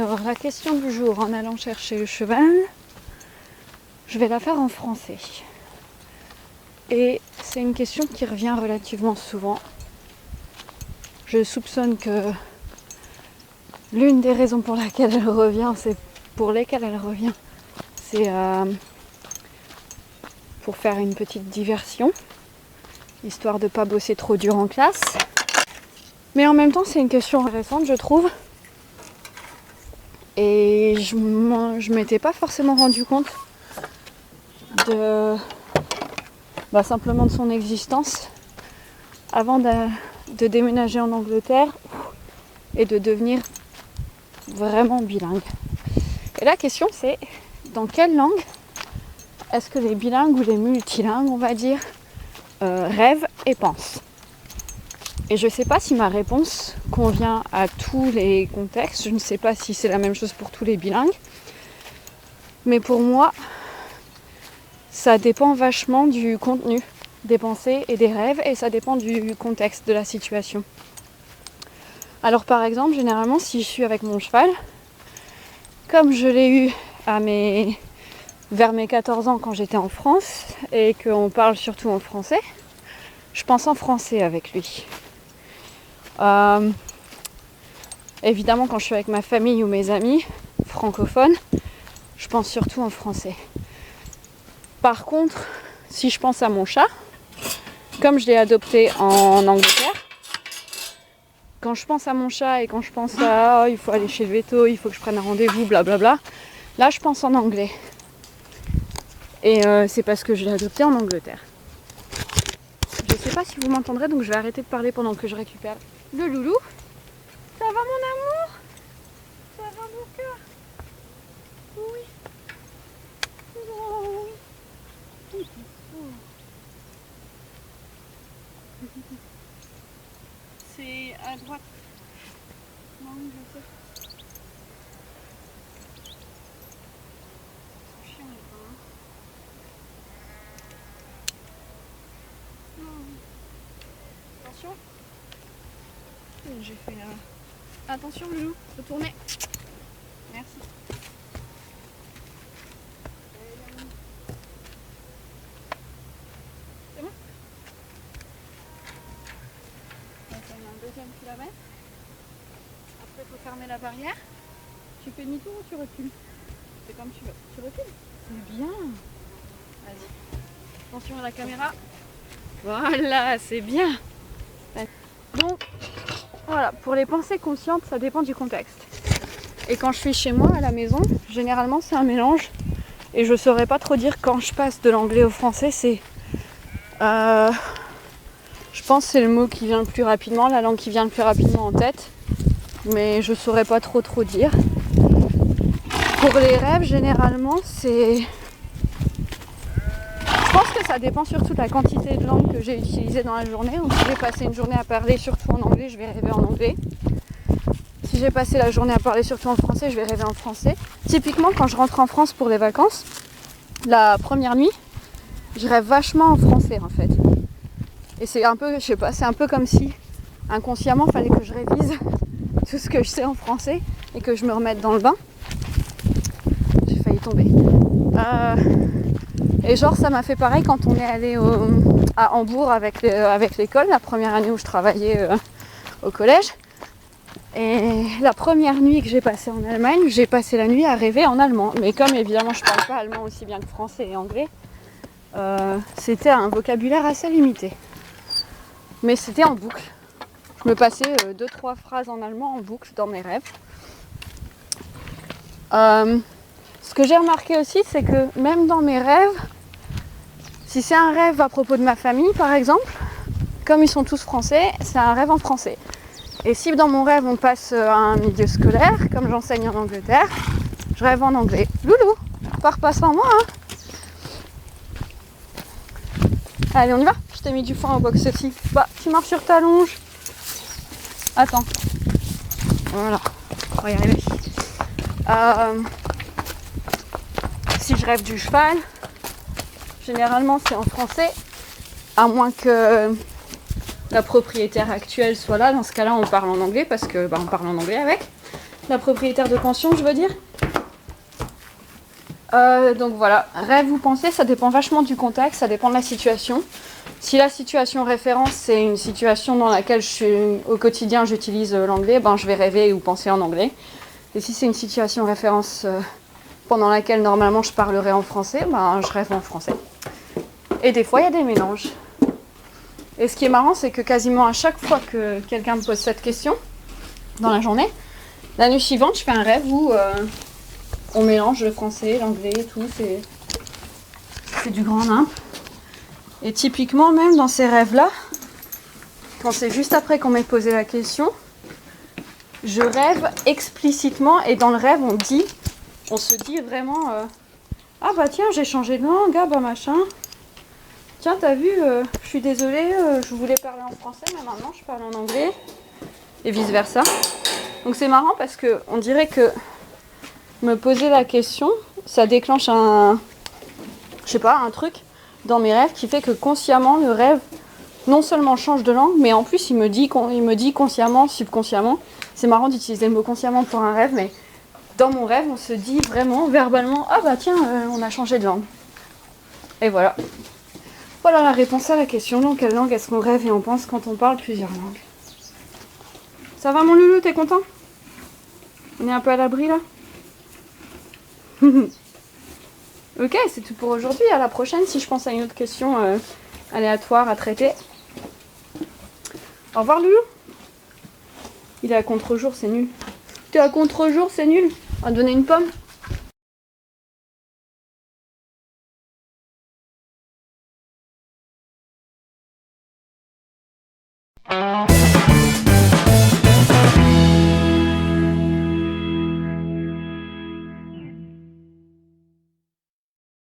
Alors, la question du jour, en allant chercher le cheval, je vais la faire en français. Et c'est une question qui revient relativement souvent. Je soupçonne que l'une des raisons pour lesquelles elle revient, c'est pour faire une petite diversion, histoire de ne pas bosser trop dur en classe. Mais en même temps, c'est une question intéressante, je trouve. Et je m'étais pas forcément rendu compte simplement de son existence avant de déménager en Angleterre et de devenir vraiment bilingue. Et la question c'est, dans quelle langue est-ce que les bilingues ou les multilingues, on va dire, rêvent et pensent? Et je ne sais pas si ma réponse convient à tous les contextes, je ne sais pas si c'est la même chose pour tous les bilingues, mais pour moi, ça dépend vachement du contenu des pensées et des rêves, et ça dépend du contexte de la situation. Alors par exemple, généralement, si je suis avec mon cheval, comme je l'ai eu vers mes 14 ans quand j'étais en France, et qu'on parle surtout en français, je pense en français avec lui. Évidemment, quand je suis avec ma famille ou mes amis francophones, je pense surtout en français. Par contre, si je pense à mon chat, comme je l'ai adopté en Angleterre, quand je pense à mon chat et quand je pense à il faut aller chez le véto, il faut que je prenne un rendez-vous, blablabla, là je pense en anglais. Et c'est parce que je l'ai adopté en Angleterre. Je sais pas si vous m'entendrez, donc je vais arrêter de parler pendant que je récupère le loulou. Ça va mon amour? Ça va mon cœur? Oui. Oh, oui. C'est à droite. Non, je sais. C'est chiant, hein. Non. Attention. J'ai fait attention loulou, retournez. Merci. C'est bon? On va faire un deuxième kilomètre. Après, il faut fermer la barrière. Tu fais demi-tour ou tu recules? C'est comme tu veux. Tu recules? C'est bien. Vas-y. Attention à la caméra. Voilà, c'est bien. Donc, voilà, pour les pensées conscientes, ça dépend du contexte. Et quand je suis chez moi, à la maison, généralement, c'est un mélange. Et je saurais pas trop dire quand je passe de l'anglais au français, c'est... je pense que c'est le mot qui vient le plus rapidement, la langue qui vient le plus rapidement en tête. Mais je saurais pas trop dire. Pour les rêves, généralement, c'est... Je pense que ça dépend surtout de la quantité de langue que j'ai utilisée dans la journée. Donc si j'ai passé une journée à parler surtout en anglais, je vais rêver en anglais. Si j'ai passé la journée à parler surtout en français, je vais rêver en français. Typiquement, quand je rentre en France pour les vacances, la première nuit, je rêve vachement en français en fait. Et c'est un peu, je sais pas, c'est un peu comme si inconsciemment, il fallait que je révise tout ce que je sais en français et que je me remette dans le bain. J'ai failli tomber. Et genre ça m'a fait pareil quand on est allé à Hambourg avec l'école, la première année où je travaillais au collège. Et la première nuit que j'ai passée en Allemagne, j'ai passé la nuit à rêver en allemand. Mais comme évidemment je parle pas allemand aussi bien que français et anglais, c'était un vocabulaire assez limité. Mais c'était en boucle. Je me passais 2-3 phrases en allemand en boucle dans mes rêves. Ce que j'ai remarqué aussi, c'est que même dans mes rêves, si c'est un rêve à propos de ma famille par exemple, comme ils sont tous français, c'est un rêve en français. Et si dans mon rêve on passe à un milieu scolaire, comme j'enseigne en Angleterre, je rêve en anglais. Loulou, pars pas sans moi hein. Allez, on y va. Je t'ai mis du foin au box aussi. Bah, tu marches sur ta longe. Attends. Voilà, on va y arriver. Si je rêve du cheval, généralement c'est en français, à moins que la propriétaire actuelle soit là. Dans ce cas-là, on parle en anglais parce que on parle en anglais avec. la propriétaire de pension, je veux dire. Donc voilà, rêve ou pensée, ça dépend vachement du contexte, ça dépend de la situation. Si la situation référence, c'est une situation dans laquelle au quotidien j'utilise l'anglais, ben je vais rêver ou penser en anglais. Et si c'est une situation référence pendant laquelle normalement je parlerai en français, ben je rêve en français. Et des fois il y a des mélanges. Et ce qui est marrant, c'est que quasiment à chaque fois que quelqu'un me pose cette question dans la journée, la nuit suivante, je fais un rêve où on mélange le français, l'anglais et tout, c'est du grand nimp. Et typiquement, même dans ces rêves-là, quand c'est juste après qu'on m'ait posé la question, je rêve explicitement et dans le rêve, on se dit vraiment ah bah tiens, j'ai changé de langue, ah bah machin. Tiens, t'as vu, je suis désolée, je voulais parler en français, mais maintenant je parle en anglais. Et vice versa. Donc c'est marrant parce que on dirait que me poser la question, ça déclenche un truc dans mes rêves qui fait que consciemment le rêve non seulement change de langue, mais en plus il me dit consciemment, subconsciemment. C'est marrant d'utiliser le mot consciemment pour un rêve, mais dans mon rêve on se dit vraiment verbalement ah bah tiens on a changé de langue. Et voilà. Voilà la réponse à la question, dans quelle langue est-ce qu'on rêve et on pense quand on parle plusieurs langues. Ça va mon loulou, t'es content? On est un peu à l'abri là? Ok, c'est tout pour aujourd'hui. À la prochaine si je pense à une autre question aléatoire à traiter. Au revoir loulou. Il est à contre-jour, c'est nul. T'es à contre-jour, c'est nul. On va te donner une pomme.